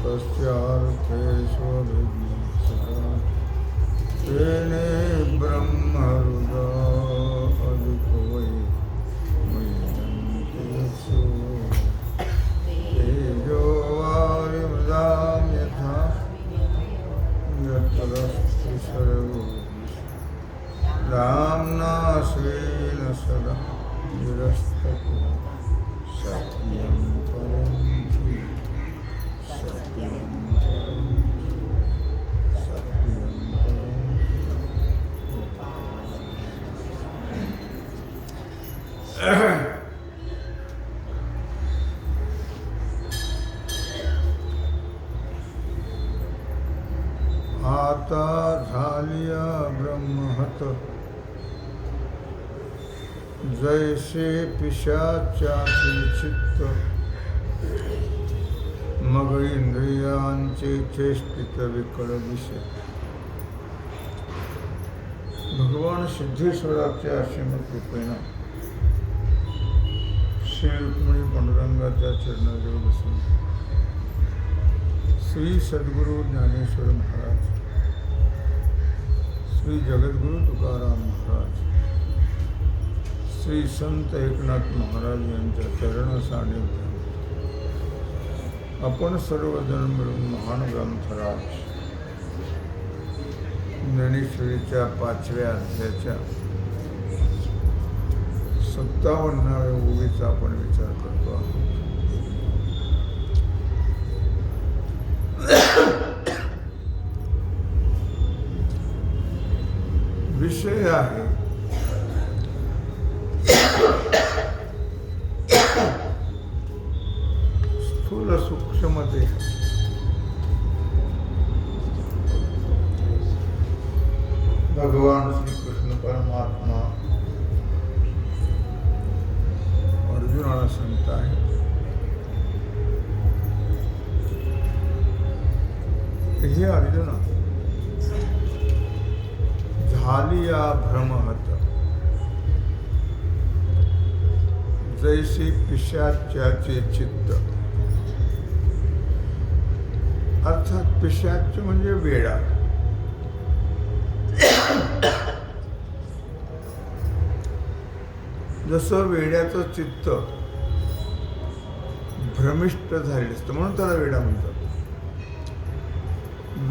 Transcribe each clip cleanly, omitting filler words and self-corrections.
तस्यार्थेष्वभिज्ञः तेने ब्रह्मरुदा अधिको वै मय्यन्तेषु तेजो वारिमृदां यथा यत्रस्ति सर्वो राम्ना स्वेन सदा निरस्तको सत्यं परं सत्यं आता झालिया ब्रह्महत जैसे पिशाच्याचे चित्त मग इंद्रियांचे चेष्टित विकळ विषय. भगवान सिद्धेश्वराच्या श्रीमद कृपेनं श्री रुक्मिणी पांडुरंगाच्या चरणाजवळ बसून श्री सद्गुरु ज्ञानेश्वर महाराज, श्री जगद्गुरु तुकाराम महाराज, श्री संत एकनाथ महाराज यांच्या चरण सानिध्यात आपण सर्वजण मिळून महान ग्रंथराज ज्ञानेश्वरीच्या 5व्या अध्यायाच्या 57व्या ओवीचा आपण विचार करतो आहोत. विषय आहे स्थूल सूक्ष्म देह. भगवान श्री कृष्ण परमात्मा अर्जुनाला सांगत आहे, हे अर्जुना, झालिया भ्रमहत जैसे पिशाच्याचे चित्त. अर्थात पिशाच म्हणजे वेडा. जसं वेड्याचं चित्त भ्रमिष्ट झालेलं असतं म्हणून त्याला वेडा म्हणतात.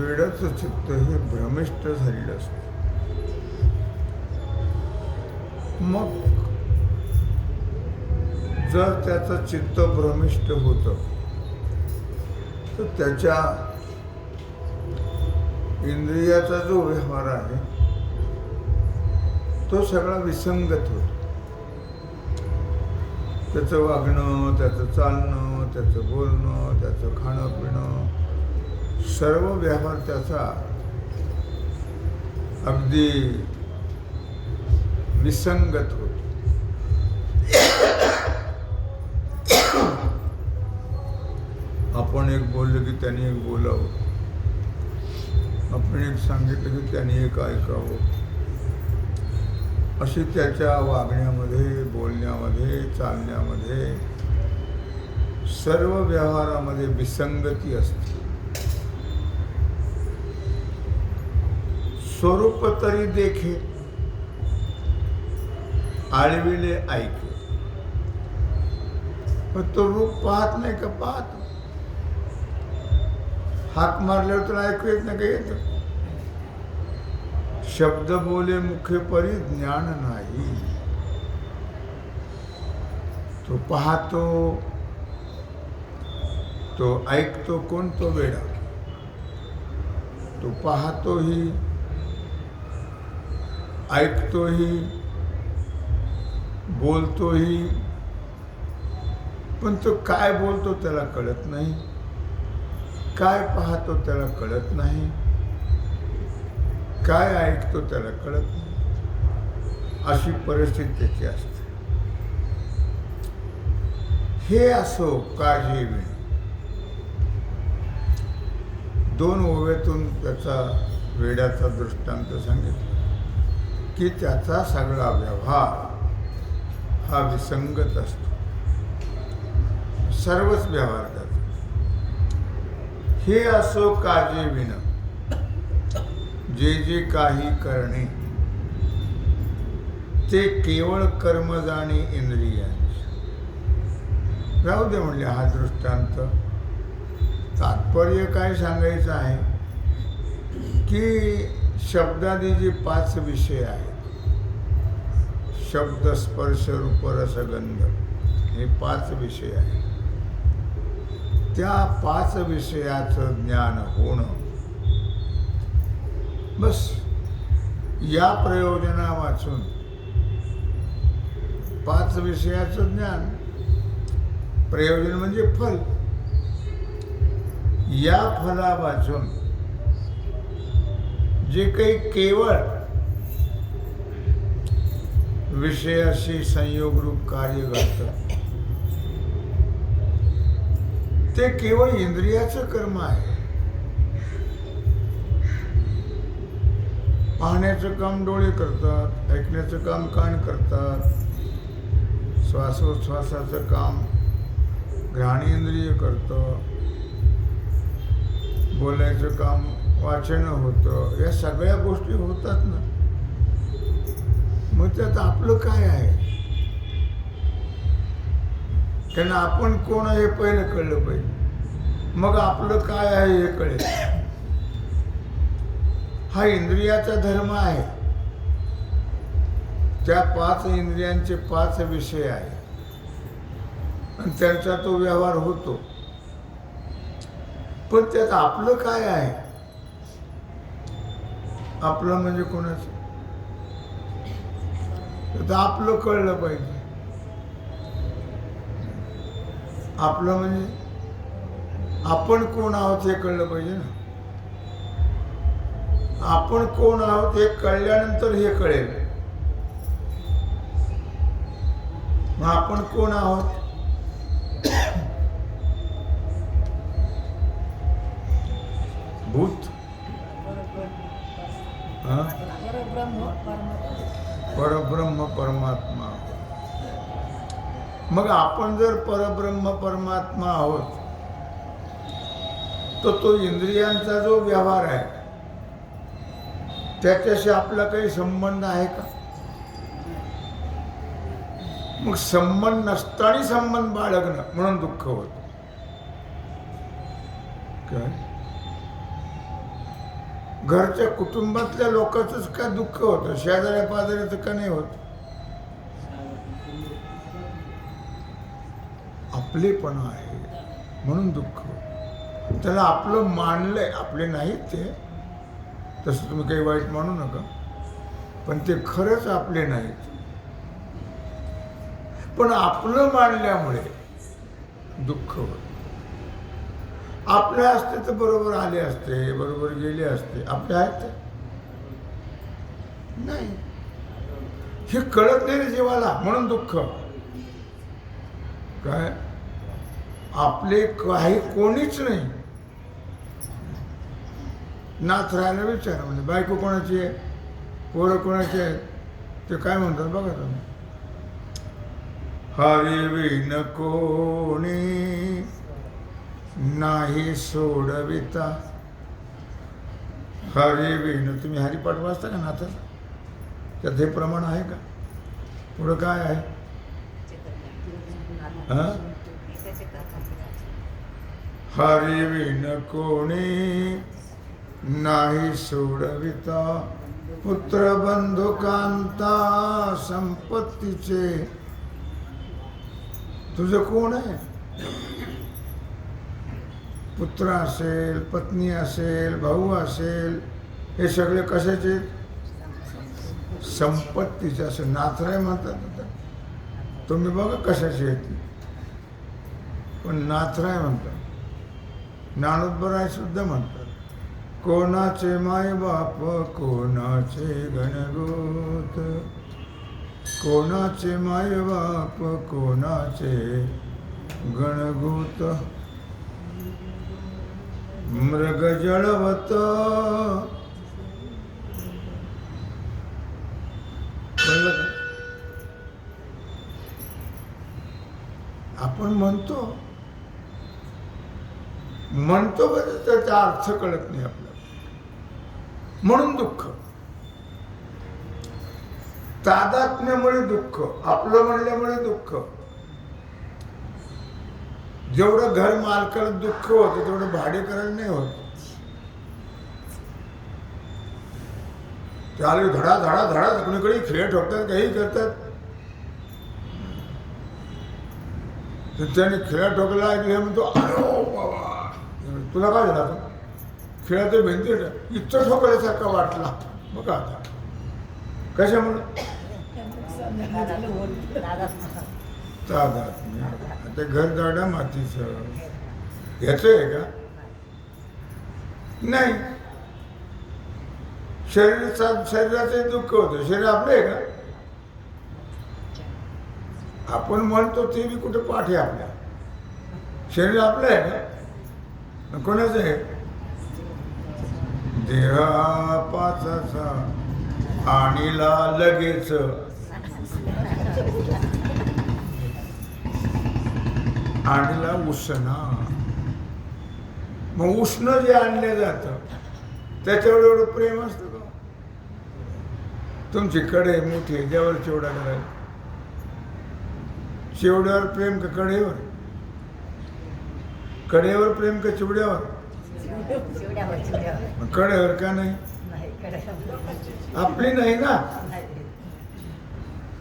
वेड्याचं चित्त हे भ्रमिष्ट झालेलं असतं. मग जर त्याचं चित्त भ्रमिष्ट होतं तर त्याच्या इंद्रियाचा जो व्यवहार आहे तो सगळा विसंगत होतो. त्याचं वागणं, त्याचं चालणं, त्याचं बोलणं, त्याचं खाणं पिणं, सर्व व्यवहार त्याचा अगदी विसंगत होतो. आपण एक बोललं की त्यांनी एक बोलावं, आपण एक सांगितलं की त्यांनी एक ऐकावं, अशी त्याच्या वागण्यामध्ये, बोलण्यामध्ये, चालण्यामध्ये, सर्व व्यवहारामध्ये विसंगती असते. स्वरूप तरी देखे, आळविले ऐके. पण तो रूप पाहत नाही का? पाहत. हाक मारल्यावर तर ऐकू येत नाही का? येतं. शब्द बोले मुखे परी ज्ञान नाही. तो पाहतो, तो ऐकतो कोण? तो वेडा. तो पाहतोही, ऐकतोही, बोलतोही, पण तो काय बोलतो त्याला कळत नाही, काय पाहतो त्याला कळत नाही, काय ऐकतो त्याला कळत नाही. अशी परिस्थिती त्याची असते. हे असो काळजी विण. 2 ओव्यातून त्याचा वेड्याचा दृष्टांत सांगितला की त्याचा सगळा व्यवहार हा विसंगत असतो. सर्वच व्यवहार त्याचा. हे असो काजे विन जे जे काही करणे ते केवळ कर्म जाणे इंद्रियांचे. राहू दे म्हणले हा दृष्टांत. तात्पर्य काय सांगायचं आहे की शब्दादी जे 5 विषय आहेत, शब्द स्पर्श रूप रस गंध, हे 5 विषय आहेत. त्या 5 विषयाचं ज्ञान होणं, बस या प्रयोजना वाचून 5 विषयाचं ज्ञान, प्रयोजन म्हणजे फल, या फला वाचून जे काही केवळ विषयाशी संयोग रूप कार्य घडतं ते केवळ इंद्रियाचं कर्म आहे. पाहण्याचं काम डोळे करतात, ऐकण्याचं काम कान करतात, श्वासोच्छ्वासाचं काम घ्राणेंद्रिय करतं, बोलायचं काम वाचन होतं, या सगळ्या गोष्टी होतात ना. मग त्यात आपलं काय आहे? कारण आपण कोण आहे हे पहिलं कळलं पाहिजे, मग आपलं काय आहे हे कळेल. हा इंद्रियाचा धर्म आहे. त्या 5 इंद्रियांचे 5 विषय आहे आणि त्यांचा तो व्यवहार होतो. पण त्यात आपलं काय आहे? आपलं म्हणजे कोणाचं? तर आपलं कळलं पाहिजे. आपलं म्हणजे आपण कोण आहोत हे कळलं पाहिजे ना. आपण कोण आहोत हे कळल्यानंतर हे कळेल. मग आपण कोण आहोत? भूत, परब्रह्म परमात्मा. मग आपण जर परब्रह्म परमात्मा आहोत तर तो इंद्रियांचा जो व्यवहार आहे त्याच्याशी आपला काही संबंध आहे का? मग संबंध नसताना संबंध बाळगणं म्हणून दुःख होत. काय घरच्या कुटुंबातल्या लोकांचंच का दुःख होतं, शेजाऱ्या पाजाऱ्याचं का नाही होत? आपलेपणा आहे म्हणून दुःख होत. त्याला आपलं मानलंय, आपले नाहीत ते, तसं तुम्ही काही वाईट मानू नका, पण ते खरंच आपले नाहीत. पण आपलं मानल्यामुळे दुःख होत. आपले असते तर बरोबर आले असते, बरोबर गेले असते. आपले आहेत ते नाही. हे कळत नाही रे जीवाला म्हणून दुःख. काय आपले काही कोणीच नाही. नाथ राहायला विचारा, म्हणजे बायको कोणाची आहे, पोरं कोणाची आहेत, ते काय म्हणतात बघा तुम्ही. हरी विन कोणी नाही सोडविता. हरी विन, तुम्ही हरिपाठ वाचता का नाथाचा? त्यात हे प्रमाण आहे का? पुढं काय आहे? हरी विन कोणी नाही सोडविता. पुत्र बंधू कांता संपत्तीचे. तुझं कोण आहे? पुत्र असेल, पत्नी असेल, भाऊ असेल, हे सगळे कशाचे? संपत्तीचे. असं नाथराय म्हणतात. तुम्ही बघा कशाचे आहेत, पण नाथराय म्हणतात. ज्ञानोबराय सुद्धा म्हणतात. कोणाचे माय बाप, कोणाचे गणगोत, कोणाचे माय बाप, कोणाचे गणगोत. मृग जळवत आपण म्हणतो म्हणतो बरं त्याचा अर्थ कळत नाही आपल्याला, म्हणून दुःख. तादात्म्यामुळे दुःख, आपलं म्हणल्यामुळे दुःख. जेवढं घर मालकाला दुःख होतं तेवढं भाडे करायला नाही होत. त्याला धडा धडा धडा कुणीकडे खेळ ठोकतात, काही करतात. तर त्याने खेळा ठोकला ऐकले म्हणतो, अरे बाबा तुला काय झाला? तो खेळाचं भिंती इतकं ठोकल्यासारखा वाटला बघा. आता कशामुळे? आता घर दाडा मातीचं ह्याच आहे का? नाही. शरीराचं दुःख होतं. शरीर आपलं आहे का? आपण म्हणतो ते बी कुठे पाठ आहे आपल्या. शरीर आपलं आहे का? कोणाचं आहे? देहापाचा आणीला लगेच आणीला उष्णा. मग उष्ण जे आणलं जातं त्याच्यावर एवढं प्रेम असतं का? तुमची कडे मोठी आहे, ज्यावर चिवडा करायला, चिवड्यावर प्रेम का कडेवर? कडेवर प्रेम का चिवड्यावर? कडेवर का नाही? आपली नाही ना.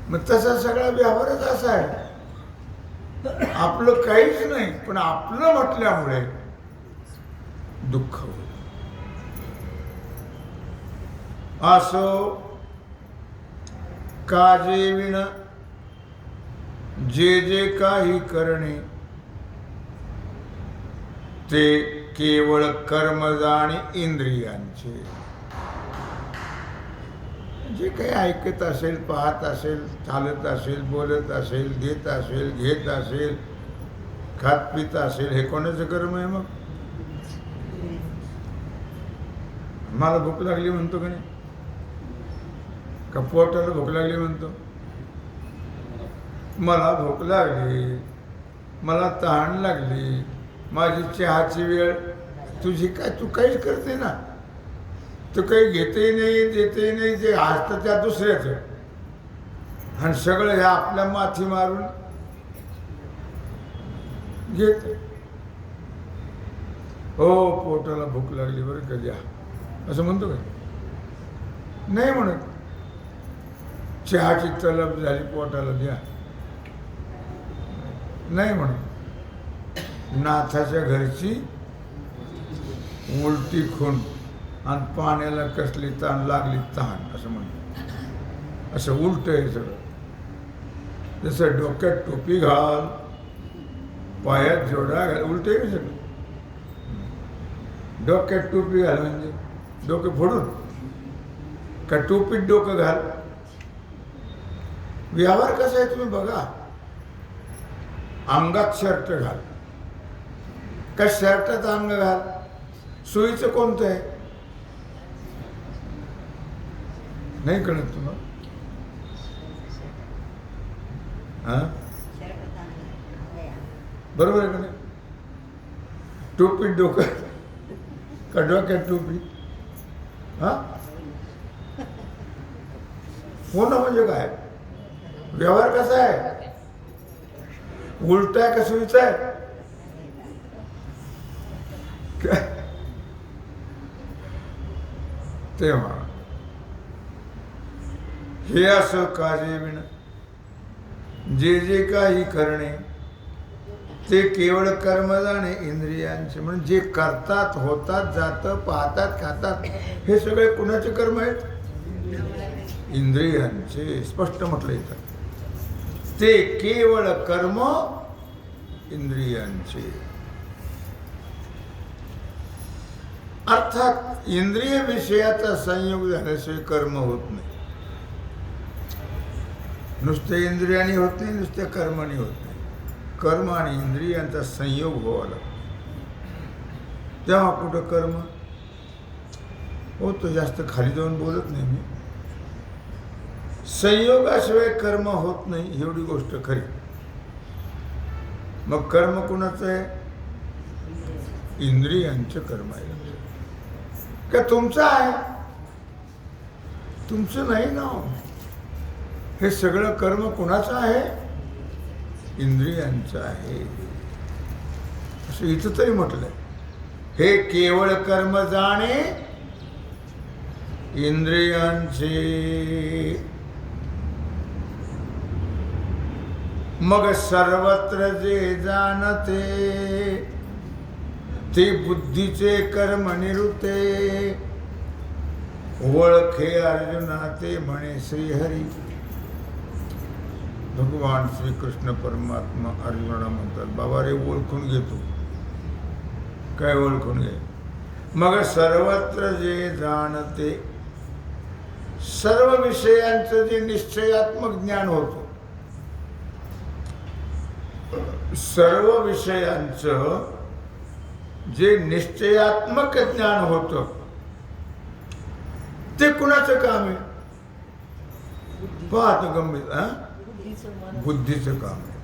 मग तसा सगळा व्यवहारच असा आहे. आपलं काहीच नाही, पण आपलं म्हटल्यामुळे दुःख होत. असो काजे विण जे जे काही करणे ते केवळ कर्म जाणे इंद्रियांचे. जे काही ऐकत असेल, पाहत असेल, चालत असेल, बोलत असेल, देत असेल, घेत असेल, खात पित असेल, हे कोणाचं कर्म आहे? मग मला भूक लागली म्हणतो का नाही? का पोटाला भूक लागली म्हणतो? मला भूक लागली, मला तहान लागली, माझी चहाची वेळ, तुझी काय? तू काहीच करते ना. तू काही घेते नाही, देते नाही. जे असतं त्या दुसऱ्याचं, आणि सगळं ह्या आपल्या माथी मारून घेत. हो पोटाला भूक लागली बरं का, द्या असं म्हणतो का? नाही म्हणत. चहाची तलब झाली, पोटाला द्या, नाही म्हणत. नाथाच्या घरची उलटी खून आणि पाण्याला कसली ताण लागली तहान असं म्हणतो. असं उलट आहे सगळं. जसं डोक्यात टोपी घाल, पायात जोडा घाल, उलट आहे सगळं. डोक्यात टोपी घाल म्हणजे डोकं फोडून का टोपीत डोकं घाल? व्यवहार कसा आहे तुम्ही बघा. अंगात शर्ट घाल का शर्टात अंग घाल? सोयीचं कोणतं आहे? नाही कळत तुम्हाला? हा बरोबर आहे का नाही? टोपीत डोकं का डोक्यात टोपी? हा हो ना. म्हणजे काय व्यवहार कसा आहे? उलटा आहे का सोयीचा आहे? तेव्हा हे असं काजे विण जे जे काही करणे ते केवळ कर्म जाणे इंद्रियांचे. म्हणजे जे करतात, होतात, जातं, पाहतात, खातात, हे सगळे कुणाचे कर्म आहेत? इंद्रियांचे. स्पष्ट म्हटलं येतं. ते केवळ कर्म इंद्रियांचे. अर्थात इंद्रिय विषयाचा संयोग झाल्याशिवाय कर्म होत नाही. नुसत्या इंद्रियाने होत नाही, नुसत्या कर्माने होत नाही. कर्म आणि इंद्रियांचा संयोग व्हावा लागतो, तेव्हा कुठं कर्म होतो. जास्त खाली जाऊन बोलत नाही मी. संयोगाशिवाय कर्म होत नाही एवढी गोष्ट खरी. मग कर्म कुणाचं आहे? इंद्रियांचं कर्म आहे का तुमचं आहे? तुमचं नाही ना. हे सगळं कर्म कोणाचं आहे? इंद्रियांचं आहे. असं इथं तरी म्हटलंय, हे केवळ कर्म जाणे इंद्रियांचे, मग सर्वत्र जे जाणते ते बुद्धीचे कर्म निरुते. ओळखे अर्जुना ते म्हणे श्रीहरी. भगवान श्रीकृष्ण परमात्मा अर्जुनाला म्हणतात, बाबा रे ओळखून घेतो. काय ओळखून घे? मग सर्वत्र जे जाणते, सर्व विषयांचं जे निश्चयात्मक ज्ञान होतं, सर्व विषयांचं जे निश्चयात्मक ज्ञान होतं ते कुणाचं काम आहे? पाहत गंभीर बुद्धीचं काम आहे.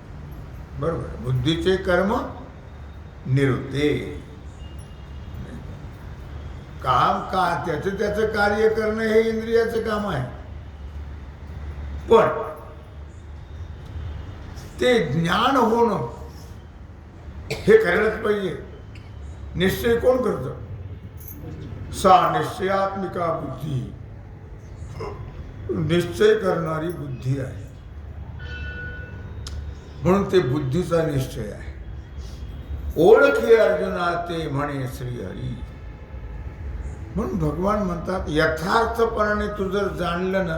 बरोबर. बुद्धीचे कर्म निरुते. काम का त्याचं कार्य करणं हे इंद्रियाचं काम आहे. पण ते ज्ञान होणं हे करायलाच पाहिजे. निश्चय कोण करतं? सा निश्चयात्मिका बुद्धी. निश्चय करणारी बुद्धी आहे. म्हणून ते बुद्धीचा निश्चय आहे. ओळखे अर्जुना ते म्हणे श्रीहरी. म्हणून भगवान म्हणतात, यथार्थपणाने तू जर जाणलं ना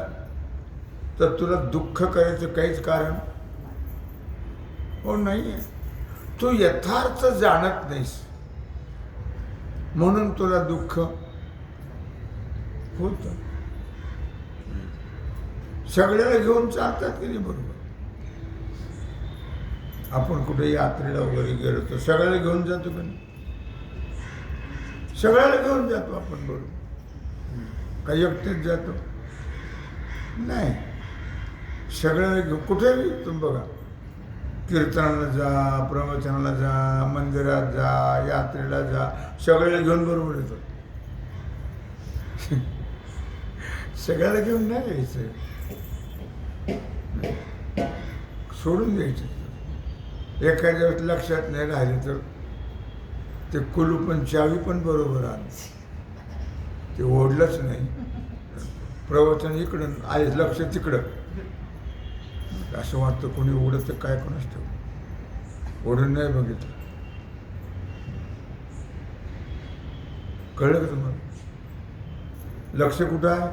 तर तुला दुःख करायचं काहीच कारण हो नाहीये. तू यथार्थ जाणत नाहीस म्हणून तुला दुःख होत. सगळ्याला घेऊन चालतात की नाही? बरोबर. आपण कुठे यात्रेला वगैरे गेलो तर सगळ्याला घेऊन जातो का नाही? सगळ्याला घेऊन जातो आपण. बरोबर. काही एकटेच जातो नाही. सगळ्याला घेऊन कुठेही तुम्ही बघा, कीर्तनाला जा, प्रवचनाला जा, मंदिरात जा, यात्रेला जा, सगळ्याला घेऊन बरोबर येतो. सगळ्याला घेऊन नाही यायचं, सोडून द्यायचं. एखाद्या वेळेस लक्षात नाही राहिले तर ते कुलूप पण चावी पण बरोबर आण, ते ओढलंच नाही. प्रवचन इकडं आहे, लक्ष तिकडं. असं वाटतं कोणी ओढत तर काय कोणाच ठेव, ओढून नाही बघितलं. कळलं का तुम्हाला? लक्ष कुठं आहे?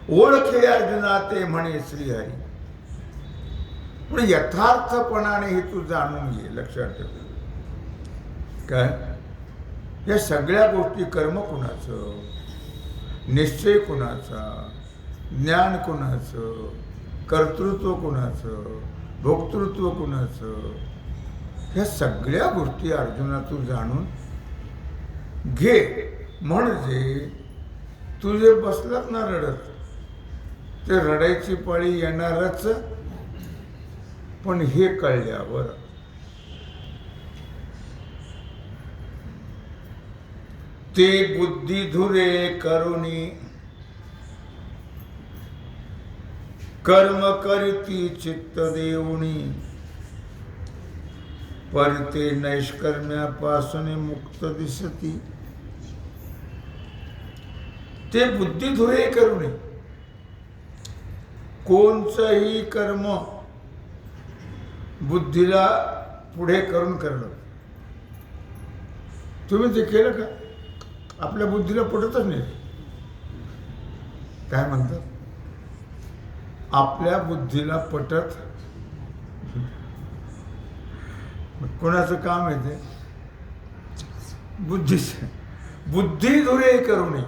ओळखे अर्जुना ते म्हणे श्रीहरी. पण यथार्थपणाने हे तू जाणून घे. लक्षात ठेव. काय या सगळ्या गोष्टी कर्म कुणाचं, निश्चय कुणाचा, ज्ञान कुणाचं, कर्तृत्व कुणाचं, भोक्तृत्व कुणाचं, ह्या सगळ्या गोष्टी अर्जुना तू जाणून घे. म्हणजे तू जे बसलात ना रडत, ते रडायची पाळी येणारच. पण हे कळल्यावर ते बुद्धी धुरे करुणी कर्म करीती चित्त देऊनी परते नैष्कर्म्यापासून मुक्त दिसती. ते बुद्धी धुरे करुणी कोणचंही कर्म बुद्धीला पुढे करून करणं. तुम्ही ते केलं का? आपल्या बुद्धीला पटतच नाही. काय म्हणतात? आपल्या बुद्धीला पटत. कोणाचं काम आहे ते? बुद्धीचं. बुद्धी धुरे करू नये.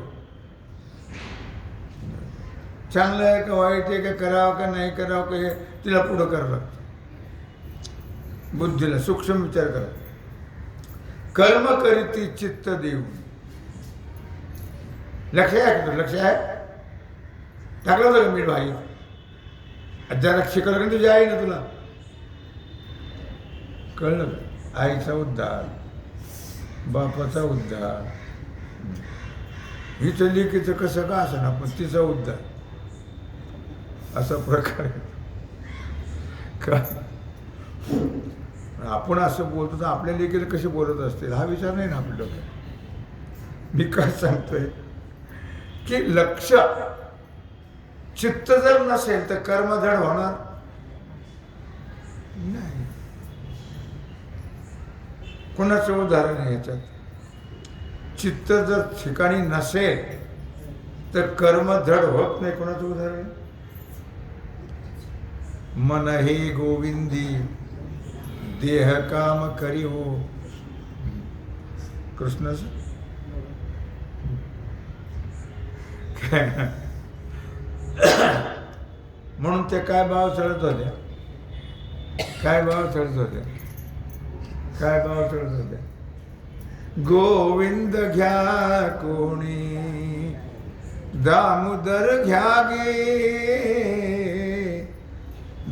चांगलं आहे का वाईट आहे का, करावं का नाही करावं का, हे तिला पुढं करावं लागतं. बुद्धीला सूक्ष्म विचार करा. कर्म करीती चित्त देऊ. लक्ष आहे का? लक्ष आहे? टाकलं होतं का मीठ भाई? अध्याला शिकवलं का तुझी आई ना तुला? कळलं का? आईचा उद्धार, बापाचा उद्धार, हिचं लेकीचं कसं का असं ना पण तिचा उद्धार, असा प्रकार आहे का. आपण असं बोलतो तर आपल्या लेकीला कसे बोलत असतील हा विचार नाही ना आपल्या डोक्यात. मी काय सांगतोय की लक्ष चित्त जर नसेल तर कर्मधड होणार नाही. कोणाचं उदाहरण आहे याच्यात. चित्त जर ठिकाणी नसेल तर कर्म धड होत नाही. कोणाचं उदाहरण आहे. मन हे गोविंदी देह काम करी हो. कृष्णाच म्हणून ते काय भाव चढत होत्या, काय भाव चढत होत्या, काय भाव चढत होत्या. गोविंद घ्या कोणी दामोदर घ्या गे,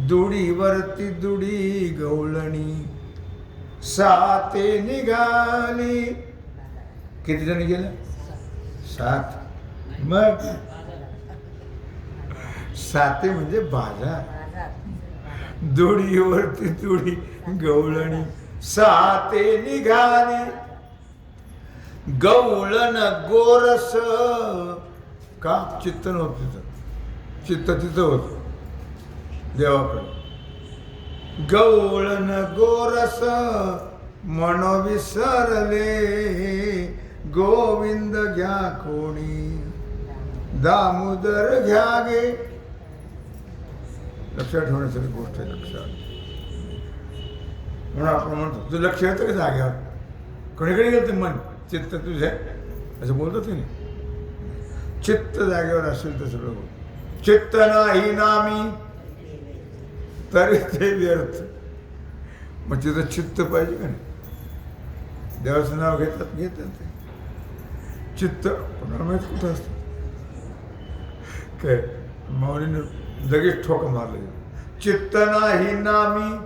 दुडीवरती दुडी गवळणी साते निघाली. किती जण गेलं. 7. मग साते म्हणजे बाजार. दुडीवरती दुडी गवळणी साते निघाली. गवळण गोरस का चित्त नव्हतं तिथं, चित्त तिथं होतं देवाकडे. गवळण गोरस मन विसरले, गोविंद घ्या कोणी दामोदर घ्या गे. लक्षात ठेवण्यासाठी गोष्ट आहे. लक्षात म्हणून आपण म्हणतो तुझं लक्ष येतं का जाग्यावर. कोणीकडे गेलं ते मन चित्त तुझे असं बोलतो ते नाही. चित्त जागेवर असेल तर सगळं होतं. चित्त नाही नामी तरी ते व्यर्थ. मग तिथं चित्त पाहिजे का नाही. देवाचं नाव घेतात घेतात ते चित्त कोणाला माहित कुठं असतं काय. माऊलीने लगेच ठोक मारलं. चित्त नाही नामी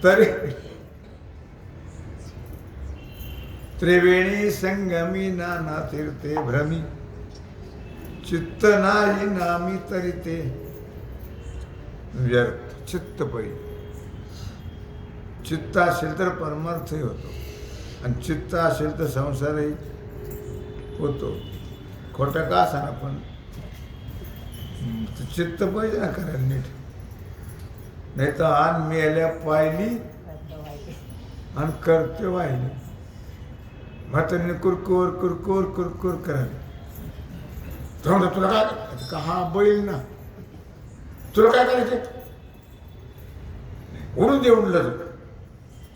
तरी त्रिवेणी संगमी नाना तीर्थे भ्रमी. चित्त नाही नामी तरी ते व्यर्थ. चित्त पाहिजे. चित्त असेल तर परमार्थही होतो आणि चित्त असेल तर संसारही होतो. खोटं का असा ना पण चित्त पाहिजे ना करायला नीट. नाही तर आण मेल्या पाहिली आणि करते वाहिली. म्हातारीने कुरकुर कुरकुर कुरकुर करायला. तुला काय का हा बैल ना तुला काय करायचं. उडून दे उडलं तर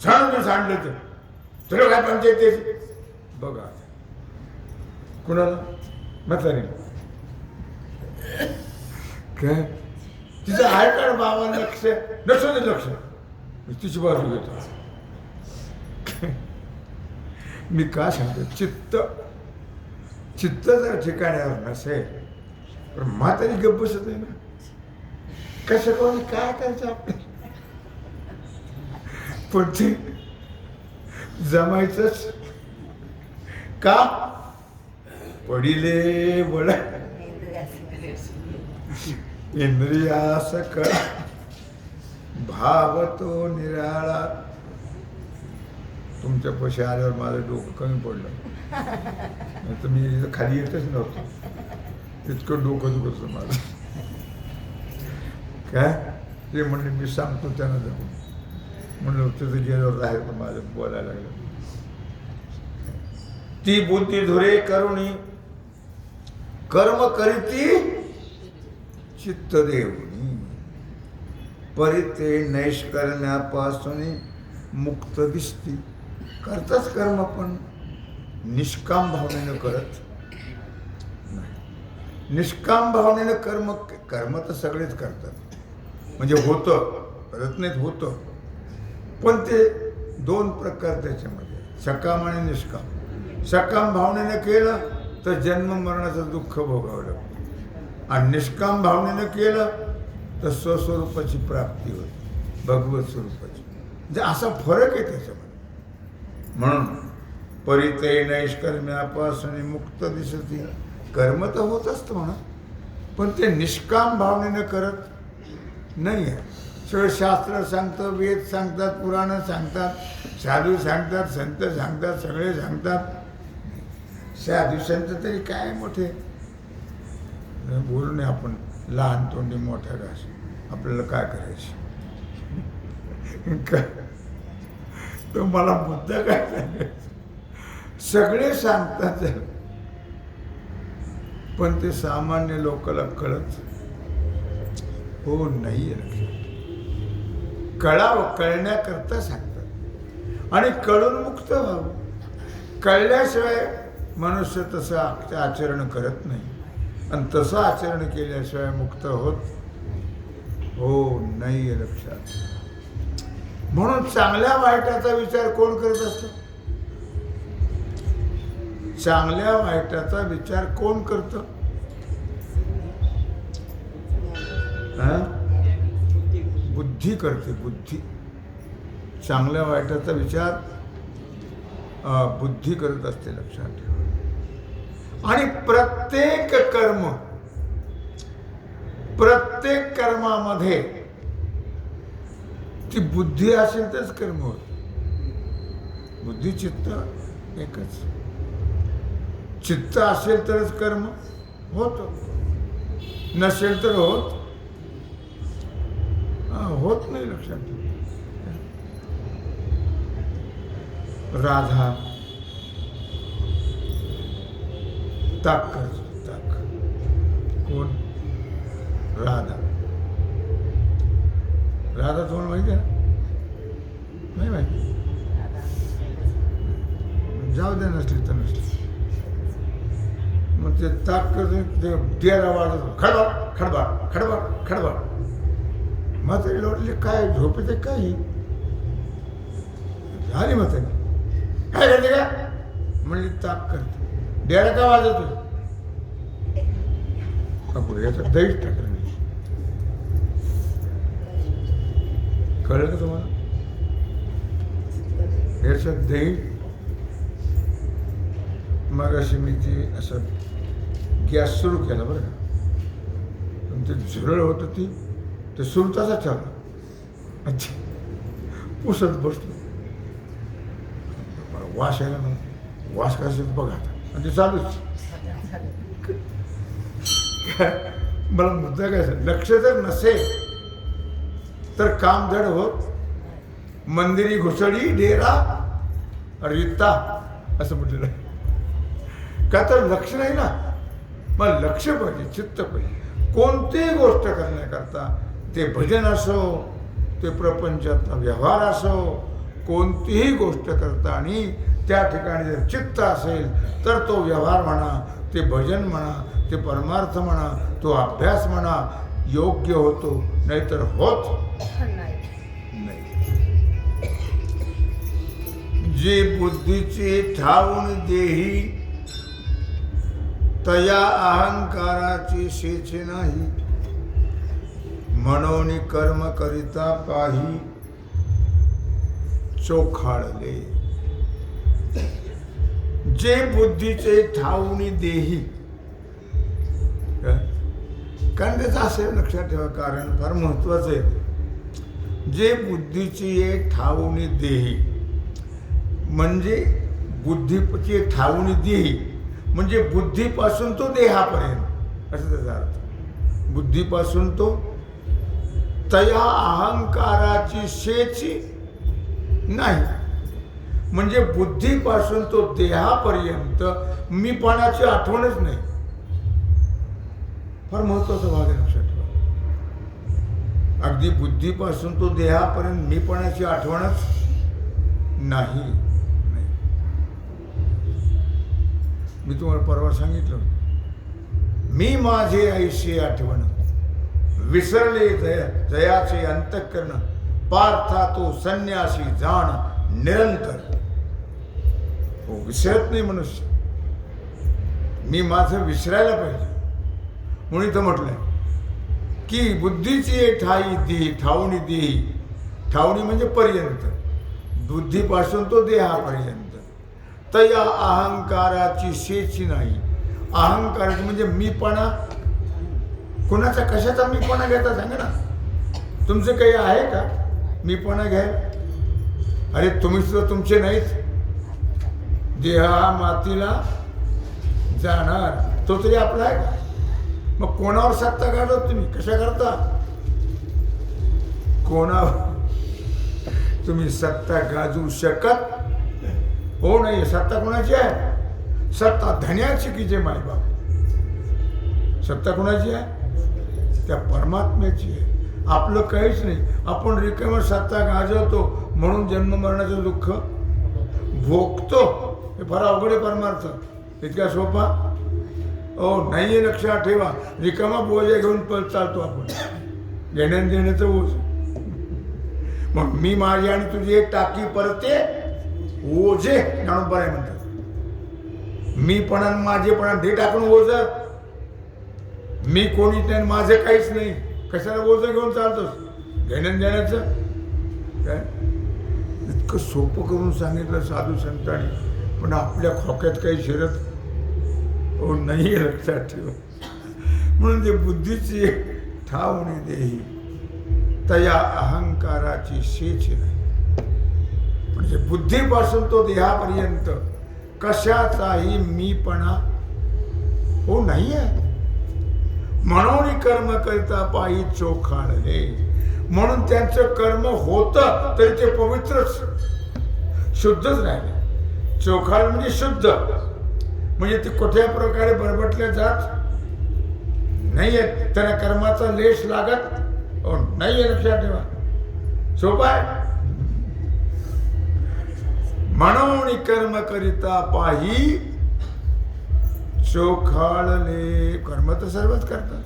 सांडलं सांडलं तर तुला काय पंचायत. बघा कुणाला म्हातारी काय तिचं आहे का बाबा लक्ष नसू दे. लक्ष तिची बाजू घेतो. मी का सांगतो चित्त चित्त जर ठिकाण्यावर नसेल पण म्हातारी गप्प बसत आहे ना. कसं कोणी काय करायचं आपल्याला. पण ते जमायचंच का. पडिले बळ इंद्रिया सकळ भाव तो निराळा. तुमच्या पैसे आल्यावर माझं डोकं कमी पडलं. नाही तर मी खाली येतच नव्हतं. इतकं डोकं दुखत होतं माझं. काय ते म्हणले मी सांगतो त्यांना जाऊन. म्हणलं तिथं गेल्यावर राहील पण माझं बोलायला लागलं. ती बुद्धी धुरे करुणी कर्म करीती चित्त देऊनी. परिते नैष्कर्म्यापासून मुक्त दिसती. करताच कर्म पण निष्काम भावनेनं करत नाही. निष्काम भावनेनं कर्म कर्म तर सगळेच करतात. म्हणजे होतं करत नाहीत होतं पण ते 2 प्रकार त्याच्यामध्ये सकाम आणि निष्काम. सकाम भावनेनं केलं तर जन्म मरणाचं दुःख भोगावं लागतं आणि निष्काम भावनेनं केलं तर स्वस्वरूपाची प्राप्ती होते भगवत स्वरूपाची. म्हणजे असा फरक आहे त्याच्यामध्ये. म्हणून परितय नैष्कर्म्यापासून मुक्त दिसती. कर्म तर होत असतं म्हणा, पण ते निष्काम भावनेनं करत नाही आहे. सगळं शास्त्र सांगतं, वेद सांगतात, पुराणं सांगतात, साधू सांगतात, संत सांगतात, सगळे सांगतात. साधू संत तरी काय मोठे बोलू नये आपण, लहान तोंडी मोठ्या घास. आपल्याला काय करायचं तो मला मुद्दा काय सांगायचं. सगळे सांगतात पण ते सामान्य लोकांना कळत हो नाही. कळावं, कळण्याकरता सांगतात आणि कळून मुक्त व्हावं. कळल्याशिवाय मनुष्य तसं आचरण करत नाही आणि तसं आचरण केल्याशिवाय मुक्त होत हो नाही लक्षात. म्हणून चांगल्या वाईटाचा विचार कोण करत असतं? चांगल्या वाईटाचा विचार कोण करतं? बुद्धी करते. बुद्धी चांगल्या वाईटाचा विचार बुद्धी करत असते, लक्षात ठेवा. आणि प्रत्येक कर्मामध्ये ती बुद्धी असेल तरच कर्म होत. बुद्धी चित्त एकच. चित्त असेल तरच कर्म होत, नसेल तर होत नाही, लक्षात ठेवा. राधा ताक करतो. ताक कोण? राधा. राधा तुम्हाला माहिती आहे ना? नाही माहिती? जाऊ द्या, नसली तर नसली. मग ते ताक करतो, ते डेरा वाजतो, खडबड खडबड खडबड खडबड. मग तरी लोटले, काय झोपेते काही झाली. मग तरी काय करते का म्हणली, ताक करते. डेरा का वाजवतो? पुढे याचं दहीच टाकलं नाही. कळलं का तुम्हाला? याच्यात दही. मग अशी मी ती असं गॅस सुरू केला बरं का, पण ते झुरळ होतं, ती ते सुरू तसा ठेवला. अच्छा, पुसत बसलो. वास यायला ना, वास कशाचं बघा आता, आणि ते चालूच. मला मुद्दा काय सांग, लक्ष जर नसेल तर काम धड होत. मंदिरी घुसळी डेरा रीता असं म्हटलेलं आहे. का तर लक्ष नाही ना. मग लक्ष पाहिजे, चित्त पाहिजे. कोणतीही गोष्ट करण्याकरता, ते भजन असो, ते प्रपंचातला व्यवहार असो, कोणतीही गोष्ट करता आणि त्या ठिकाणी जर चित्त असेल तर तो व्यवहार म्हणा, ते भजन म्हणा, ते परमार्थ म्हणा, तो अभ्यास म्हणा, योग्य होतो. नाहीतर होत नाही. जे बुद्धीचे ठाऊन देही, तया अहंकाराची शेच नाही. म्हणून कर्म करिता पाही, चोखाळले. जे बुद्धीचे ठाऊन देही, कारण त्याचं असेल, लक्षात ठेवा, कारण फार महत्वाचं आहे. जे बुद्धीची ठाऊन देही म्हणजे बुद्धीची ठाऊन देही म्हणजे बुद्धीपासून तो देहापर्यंत असं त्याचा अर्थ. बुद्धीपासून तो तया अहंकाराची शेची नाही, म्हणजे बुद्धीपासून तो देहापर्यंत मीपणाची आठवणच नाही. फार महत्वाचा भाग आहे, लक्षात ठेवा. अगदी बुद्धीपासून तो देहापर्यंत मीपणाची आठवणच नाही. मी तुम्हाला परवा सांगितलं, मी माझे ऐशी आठवण विसरले जयाचे अंतःकरण, पार्था तो संन्यासी जाण निरंतर. हो, विसरत नाही मनुष्य. मी माझं विसरायला पाहिजे. म्हणून इथं म्हटलंय की बुद्धीची ठाई देही ठाऊन देही ठावणी म्हणजे पर्यंत, बुद्धीपासून तो देहापर्यंत. तया अहंकाराची शेची नाही. अहंकाराची म्हणजे मीपणा. कुणाचा कशाचा मीपणा घेता सांगा ना. तुमचं काही आहे का मीपणा घ्यायला? अरे तुम्ही सुद्धा तुमचे नाहीत. देह हा मातीला जाणार, तो तरी आपला आहे का? मग कोणावर सत्ता काढत तुम्ही? कशा करता? कोणावर तुम्ही सत्ता गाजवू शकत हो नाही. सत्ता कोणाची आहे? सत्ता धन्याची की जे मायबाप. सत्ता कोणाची आहे? त्या परमात्म्याची आहे. आपलं काहीच नाही. आपण रिकाम सत्ता गाजवतो म्हणून जन्म मरणाचं दुःख भोगतो. हे फार अवघड आहे परमार्थ. इतका सोपा हो नाही आहे. लक्षात ठेवा. रिकामा बोजा घेऊन चालतो आपण. घेण्यान देण्याचं ओझ. मग मी माझी आणि तुझी एक टाकी परते ओझे ज्ञानोबा आहे म्हणतात. मी पण माझेपणा दे टाकून ओझ. मी कोणीच नाही, माझं काहीच नाही. कशाला ओझ घेऊन चालतोस? घेण्यान देण्याचं काय इतकं सोपं करून सांगितलं साधू संतांनी. पण आपल्या खोक्यात काही शिरत हो नाही. लक्षात ठेवा. म्हणून ते बुद्धीची ठावणी देही तया अहंकाराची शेच नाही. म्हणजे बुद्धीपासून तो देहापर्यंत कशाचाही मीपणा हो नाही आहे. म्हणून कर्म करता पायी चोखाळले. म्हणून त्यांचं कर्म होतं तरी ते पवित्रच शुद्धच राहिले. चोखाळ म्हणजे शुद्ध, म्हणजे ते कुठल्या प्रकारे बरबटल्या जात नाही आहेत. त्यांना कर्माचा लेश लागत नाही आहे. लक्षात ठेवा. सोपं आहे. म्हणून कर्म करिता पाही चोखाळले. कर्म तर सर्वच करतात.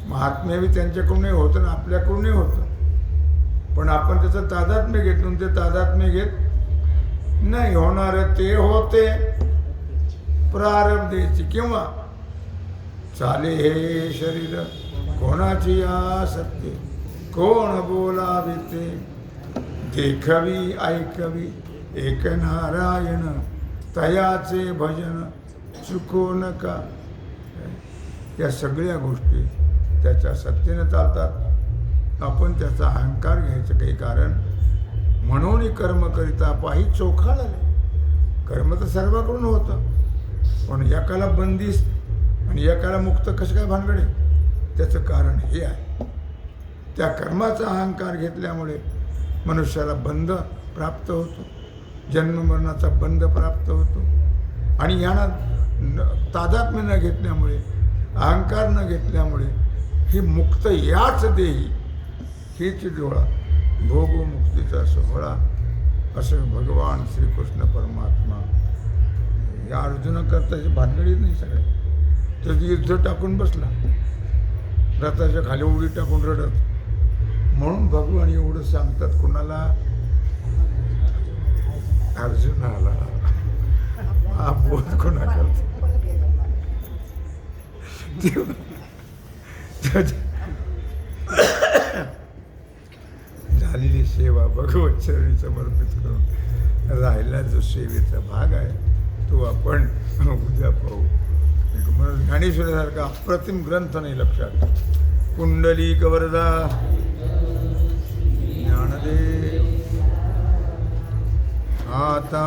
महात्म्य बी त्यांच्याकडून नाही होतं ना आपल्याकडून नाही होतं. पण आपण त्याचं तादात्म्य घेतो. ते तादात्म्य घेत नाही. होणार ते होते प्रारब्धेची. किंवा चाले हे शरीर कोणाची आसक्ती, कोण बोलावे ते देखवी ऐकवी. एक नारायण तयाचे भजन चुको नका. या सगळ्या गोष्टी त्याच्या सत्तेनं चालतात. आपण त्याचा अहंकार घ्यायचं काही कारण. म्हणून कर्म करिता पाही चोखाळले. कर्म तर सर्वांकडून होतं, पण एकाला बंदिस्त आणि एकाला मुक्त कसं काय भानगडे? त्याचं कारण हे आहे. त्या कर्माचा अहंकार घेतल्यामुळे मनुष्याला बंध प्राप्त होतो. जन्ममरणाचा बंध प्राप्त होतो. आणि यांना तादात्म्य न घेतल्यामुळे, अहंकार न घेतल्यामुळे ही मुक्त याच देही हीच डोळा भोगो मुक्तीचा सोहळा. असं भगवान श्रीकृष्ण परमात्मा या अर्जुनाकरताची भानगडीच नाही. सगळे तर युद्ध टाकून बसला, रथाच्या खाली उडी टाकून रडत. म्हणून भगवान एवढं सांगतात कुणाला? अर्जुनाला. हा बोध कोणा करतो? झालेली सेवा भगवत चरणी समर्पित करून राहिला जो सेवेचा भाग आहे तो आपण उद्या पाहू. ज्ञानेश्वरासारखा अप्रतिम ग्रंथ नाही. लक्षात. कुंडलिक वरदा ज्ञानदेव आता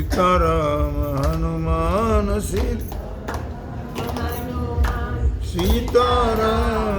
सीताराम हनुमान सीताराम